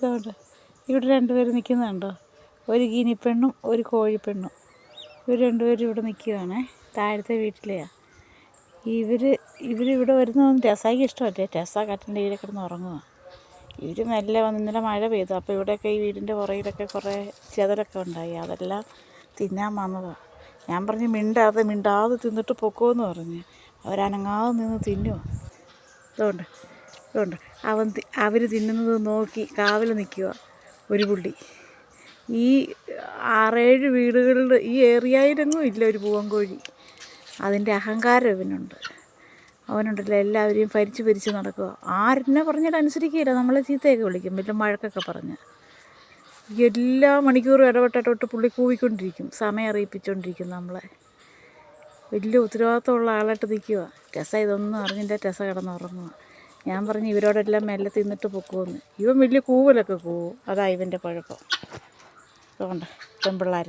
ഇതുകൊണ്ട് ഇവിടെ രണ്ടുപേരും നിൽക്കുന്നുണ്ടോ, ഒരു ഗിനിപ്പെണ്ണും ഒരു കോഴിപ്പെണ്ണും. ഇവർ രണ്ടുപേരും ഇവിടെ നിൽക്കുകയാണേ, താഴത്തെ വീട്ടിലെയാണ്. ഇവരിവിടെ വരുന്നതൊന്നും ടെസ്സായിക്ക് ഇഷ്ടമല്ലേ. ടെസ്സ കട്ടിൻ്റെ കീഴിൽ കിടന്ന് ഉറങ്ങുക. ഇവർ മെല്ലെ വന്ന്, ഇന്നലെ മഴ പെയ്തു, അപ്പോൾ ഇവിടെയൊക്കെ ഈ വീടിൻ്റെ പുറകിലൊക്കെ കുറേ ചെതലൊക്കെ ഉണ്ടായി, അതെല്ലാം തിന്നാൻ വന്നതാണ്. ഞാൻ പറഞ്ഞ് മിണ്ടാതെ തിന്നിട്ട് പൊക്കോന്ന് പറഞ്ഞ്. അവരനങ്ങാതെ നിന്ന് തിന്നുക. ഇതുകൊണ്ട് അവർ തിന്നുന്നത് നോക്കി കാവൽ നിൽക്കുക ഒരു പുള്ളി. ഈ 6-7 വീടുകളുടെ ഈ ഏരിയയിലെങ്ങും ഇല്ല ഒരു പൂവൻ കോഴി. അതിൻ്റെ അഹങ്കാരം അവനുണ്ടല്ലോ, എല്ലാവരെയും ഭരിച്ച് നടക്കുക. ആരെന്നെ പറഞ്ഞാലും അനുസരിക്കുകയില്ല, നമ്മളെ ചീത്തയൊക്കെ വിളിക്കും, വലിയ മഴക്കൊക്കെ പറഞ്ഞ്. എല്ലാ മണിക്കൂറും ഇടപെട്ടിട്ട് പുള്ളി കൂവിക്കൊണ്ടിരിക്കും, സമയം അറിയിപ്പിച്ചുകൊണ്ടിരിക്കും നമ്മളെ. വലിയ ഉത്തരവാദിത്തമുള്ള ആളായിട്ട് നിൽക്കുക. ടെസ്സ ഇതൊന്നും അറിഞ്ഞില്ല, ടെസ്സ കിടന്നുറങ്ങുക. ഞാൻ പറഞ്ഞ് ഇവരോടെല്ലാം മെല്ലെ തിന്നിട്ട് പൊക്കുമെന്ന്. ഇവൻ വലിയ കൂവലൊക്കെ കൂവും, അതാ ഇവൻ്റെ കുഴപ്പം. അതുകൊണ്ട് പെൺപിള്ളേർ